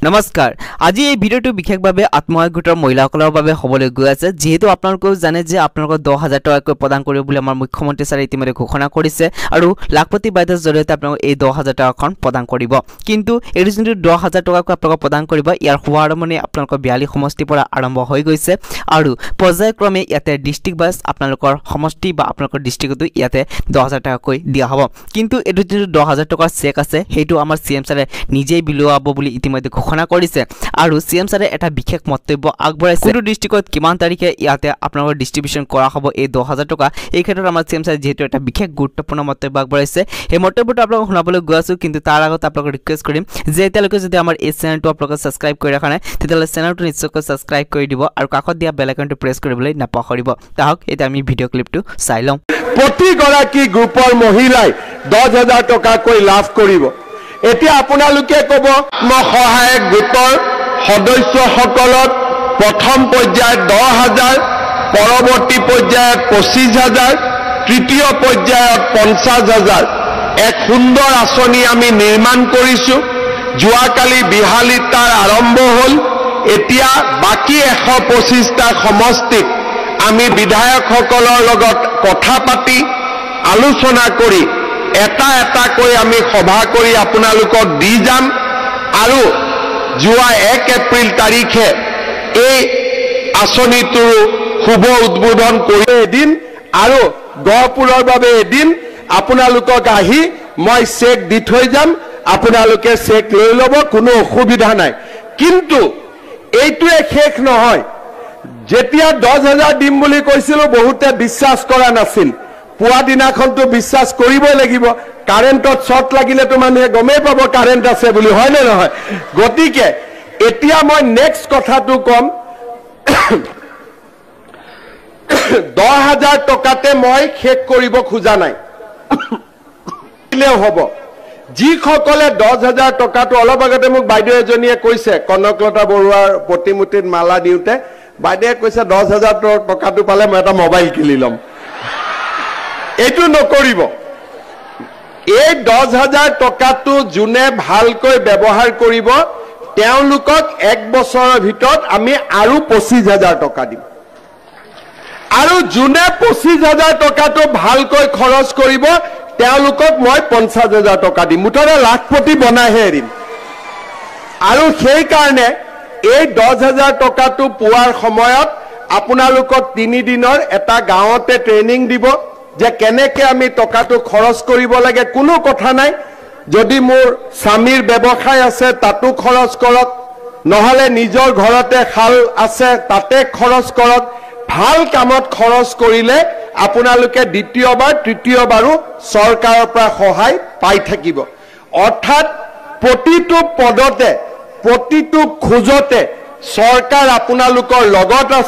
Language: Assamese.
নমস্কাৰ আজি এই ভিডিওটো বিশেষভাৱে আত্মসহায়ক গোটৰ মহিলাসকলৰ বাবে হ'বলৈ গৈ আছে যেহেতু আপোনালোকেও জানে যে আপোনালোকক 10000 টকাকৈ প্ৰদান কৰিব বুলি আমাৰ মুখ্যমন্ত্ৰী ছাৰে ইতিমধ্যে ঘোষণা কৰিছে আৰু লাখপতি বাইদেউৰ জৰিয়তে আপোনালোকক এই 10000 টকাখন প্ৰদান কৰিব কিন্তু এই যোনটো 10000 টকাকৈ আপোনালোকক প্ৰদান কৰিব ইয়াৰ শুভাৰম্ভণি আপোনালোকৰ 42 সমষ্টিৰ পৰা আৰম্ভ হৈ গৈছে আৰু পৰ্যায়ক্ৰমে ইয়াতে ডিস্ট্ৰিক্ট বাছ আপোনালোকৰ সমষ্টি বা আপোনালোকৰ ডিস্ট্ৰিক্টতো ইয়াতে 10000 টকাকৈ দিয়া হ'ব কিন্তু এই যোনটো 10000 টকাৰ চেক আছে হেতু আমাৰ সিএম ছাৰে নিজেই বিলোৱাব বুলি ইতিমধ্যে ঘোষণা কৰিছে আৰু সিএম ছাৰে এটা বিশেষ মন্তব্য আগবঢ়াইছে কোনটো ডিস্ট্ৰিক্টত কিমান তাৰিখে ইয়াতে আপোনালোকৰ ডিস্ট্ৰিবিউচন কৰা হ'ব এই 10000 টকা এই ক্ষেত্ৰত আমাৰ সিএম ছাৰে যেহেতু এটা বিশেষ গুৰুত্বপূৰ্ণ মন্তব্য আগবঢ়াইছে এই মন্তব্যটো আপোনালোকক শুনাবলৈ গৈ আছো কিন্তু তাৰ আগত আপোনালোকক ৰিকুৱেষ্ট কৰিম যে এতিয়ালৈকে যদি আমাৰ এই চেনেলটো আপোনালোকে সাবস্ক্ৰাইব কৰি ৰাখা নাই তেতিয়াহ'লে চেনেলটো নিশ্চয়কৈ সাবস্ক্ৰাইব কৰি দিব আৰু কাষত দিয়া বেল আইকনটো প্ৰেছ কৰিবলৈ নাপাহৰিব তাহক এতিয়া আমি ভিডিও ক্লিপটো চাই লওঁ প্ৰতি গৰাকী গ্ৰুপৰ মহিলাই 10000 টকাকৈ লাভ কৰিব এতিয়া আপোনালোকে ক'ব মই সহায়ক গোটৰ সদস্যসকলক প্ৰথম পৰ্যায়ত 10000 পৰৱৰ্তী পৰ্যায়ত 25000 তৃতীয় পৰ্যায়ত 50000 এক সুন্দৰ আঁচনি আমি নিৰ্মাণ কৰিছো যোৱাকালি বিহালিতাৰ আৰম্ভ হ'ল এতিয়া বাকি 125টা সমষ্টিত আমি বিধায়কসকলৰ লগত কথা পাতি আলোচনা কৰি এটা কৈ আমি সভা কৰি আপোনালোকক দি যাম আৰু যোৱা 1 এপ্ৰিল তাৰিখে এই আঁচনিটোৰ শুভ উদ্বোধন কৰি এদিন আৰু গহপুৰৰ বাবে এদিন আপোনালোকক আহি মই চেক দি থৈ যাম আপোনালোকে চেক লৈ ল'ব কোনো অসুবিধা নাই কিন্তু এইটোৱে শেষ নহয় যেতিয়া 10000 দিম বুলি কৈছিল বহুতে বিশ্বাস কৰা নাছিল পুৱা দিনাখনটো বিশ্বাস কৰিবই লাগিব কাৰেণ্টত শৰ্ট লাগিলেতো মানুহে গমেই পাব কাৰেণ্ট আছে বুলি হয় নে নহয় গতিকে এতিয়া মই নেক্সট কথাটো কম 10000 টকাতে মই শেষ কৰিব খোজা নাই হ'ব যিসকলে 10000 টকাটো অলপ আগতে মোক বাইদেউ এজনীয়ে কৈছে কনকলতা বৰুৱাৰ প্ৰতিমূৰ্তিত মালা দিওঁতে বাইদেৱে কৈছে 10000 টকাটো পালে মই এটা মোবাইল কিনি ল'ম এইটো নকৰিব এই 10000 টকাটো যোনে ভালকৈ ব্যৱহাৰ কৰিব তেওঁলোকক 1 বছৰৰ ভিতৰত আমি আৰু 25000 টকা দিম আৰু যোনে 25000 টকাটো ভালকৈ খৰচ কৰিব তেওঁলোকক মই 50000 টকা দিম মুঠতে লাখপতি বনাইহে এৰিম আৰু সেই কাৰণে এই 10000 টকাটো পোৱাৰ সময়ত আপোনালোকক 3 দিনৰ এটা গাঁৱতে ট্ৰেনিং দিব যে কেনেকৈ আমি টকাটো খৰচ কৰিব লাগে কোনো কথা নাই যদি মোৰ স্বামীৰ ব্যৱসায় আছে তাতো খৰচ কৰক নহলে নিজৰ ঘৰতে খাল আছে তাতে খৰচ কৰক ভাল কামত খৰচ কৰিলে আপোনালোকে দ্বিতীয়বাৰ তৃতীয়বাৰো চৰকাৰৰ পৰা সহায় পাই থাকিব অৰ্থাৎ প্ৰতিটো পদতে প্ৰতিটো খোজতে চৰকাৰ আপোনালোকৰ লগত আছে